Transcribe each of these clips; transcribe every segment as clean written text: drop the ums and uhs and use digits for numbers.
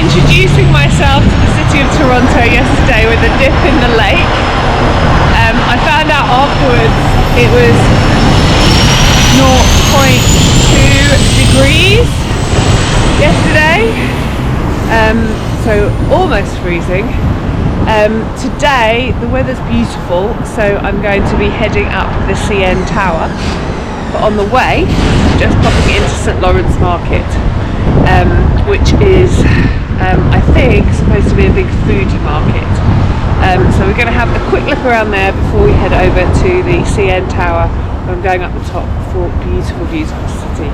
introducing myself to the city of Toronto yesterday with a dip in the lake. I found out afterwards it was 0.2 degrees yesterday, so almost freezing. Today the weather's beautiful, so I'm going to be heading up the CN Tower, but on the way just popping into St Lawrence Market, which is I think supposed to be a big foodie market. So we're going to have a quick look around there before we head over to the CN Tower. I'm going up the top for beautiful, beautiful city.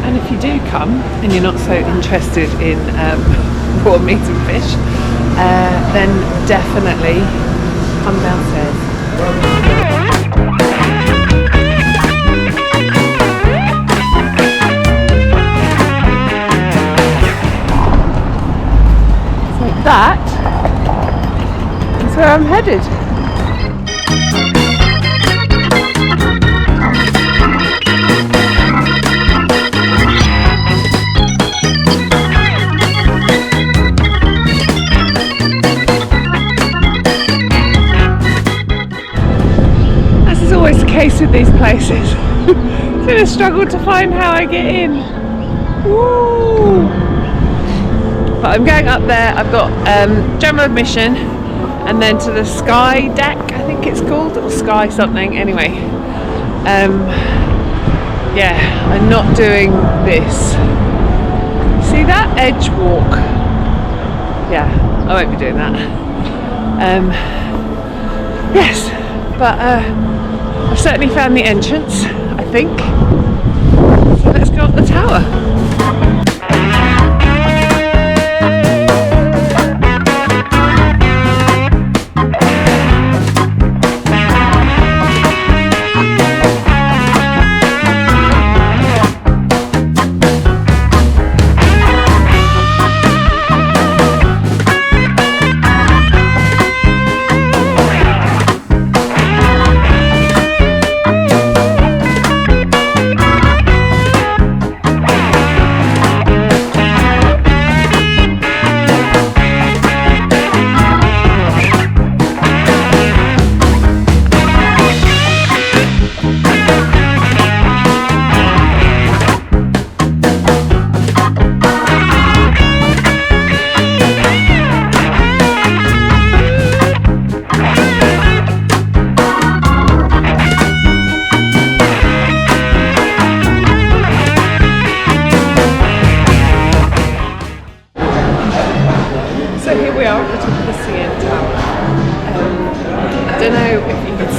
And if you do come and you're not so interested in raw meat and fish, then definitely come downstairs. So that is where I'm headed. Always the case with these places. It's been a struggle to find how I get in. Woo! But I'm going up there. I've got general admission and then to the Sky Deck, I think it's called, or Sky something. Anyway, yeah, I'm not doing this. See that edge walk? Yeah, I won't be doing that. Yes, but I've certainly found the entrance, I think. So let's go up the tower.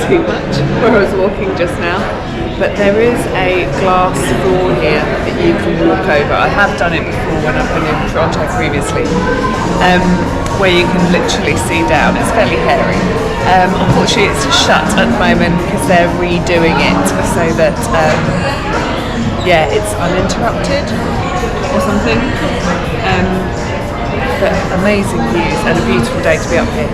Where I was walking just now, but there is a glass floor here that you can walk over. I have done it before when I've been in Toronto previously, where you can literally see down. It's fairly hairy. Unfortunately it's shut at the moment because they're redoing it so that yeah, it's uninterrupted or something. But amazing views and a beautiful day to be up here.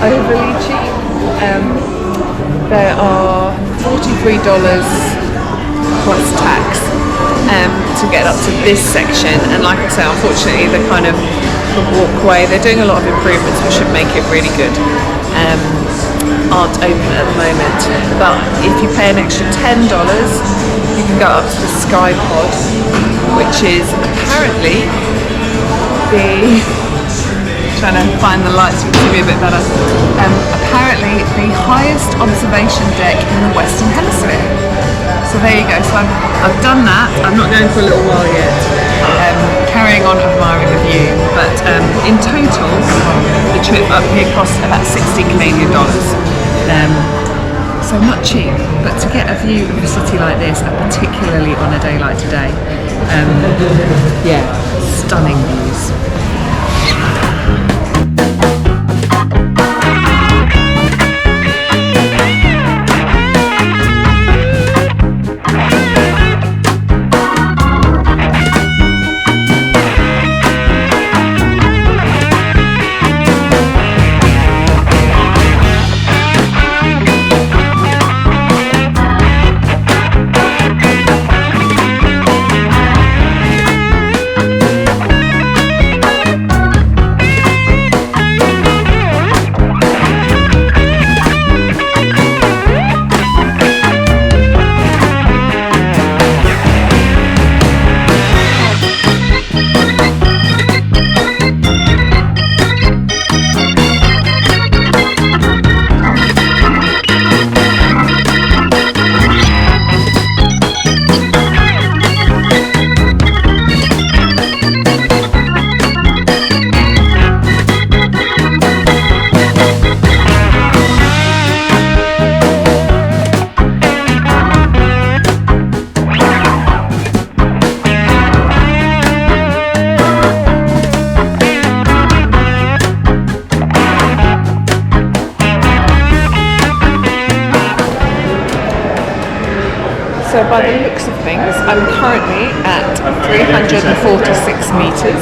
Overly cheap. There are $43 plus tax to get up to this section, and like I say, unfortunately the kind of the walkway, they're doing a lot of improvements which should make it really good, aren't open at the moment, but if you pay an extra $10 you can go up to the Skypod, which is apparently the trying to find the lights which will be a bit better. Apparently the highest observation deck in the Western Hemisphere. So there you go. So I've done that. I'm not going for a little while yet. carrying on admiring the view, but in total the trip up here cost about 60 Canadian dollars. So not cheap, but to get a view of a city like this, and particularly on a day like today, yeah, stunning views. So by the looks of things, I'm currently at 346 metres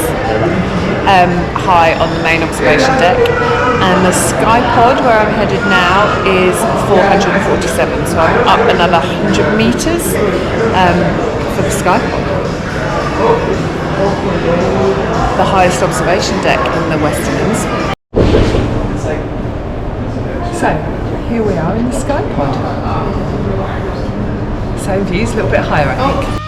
high on the main observation deck, and the Skypod where I'm headed now is 447, so I'm up another 100 metres for the Skypod. The highest observation deck in the Western Hemisphere. So here we are in the Skypod. Same views, a little bit higher I think.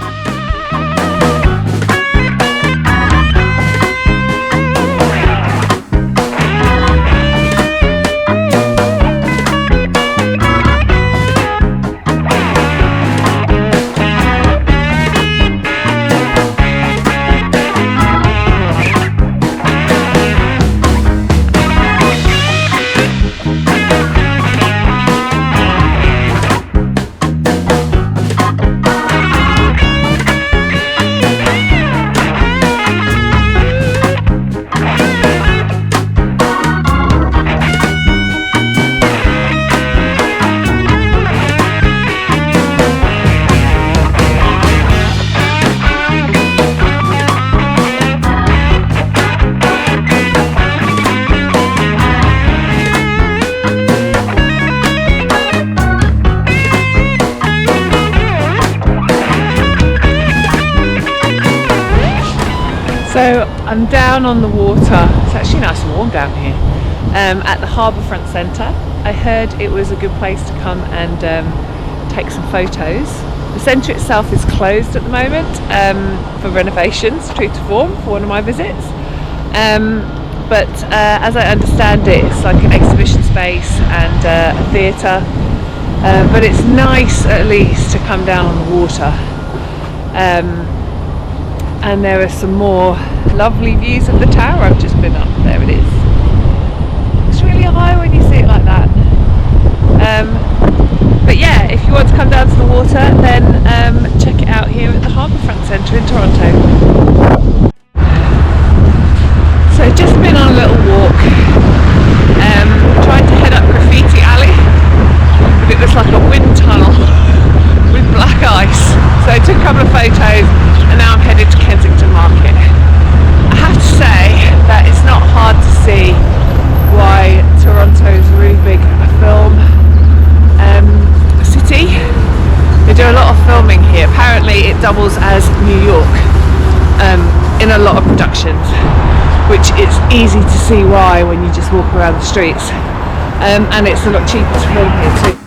So I'm down on the water. It's actually nice and warm down here at the Harbourfront Centre. I heard it was a good place to come and take some photos. The centre itself is closed at the moment for renovations, true to form, for one of my visits. But as I understand it, it's like an exhibition space and a theatre. But it's nice at least to come down on the water. And there are some more lovely views of the tower I've just been up. There it is. It's really high when you see it like that. But yeah, if you want to come down to the water, then check it out here at the Harbourfront Centre in Toronto. So just been on a little walk, trying to head up Graffiti Alley, but it looks like a wind tunnel with black ice. So I took a couple of photos and now I'm headed to Kensington Market. I have to say that it's not hard to see why Toronto's a really big film city. They do a lot of filming here. Apparently it doubles as New York in a lot of productions, which it's easy to see why when you just walk around the streets. And it's a lot cheaper to film here too.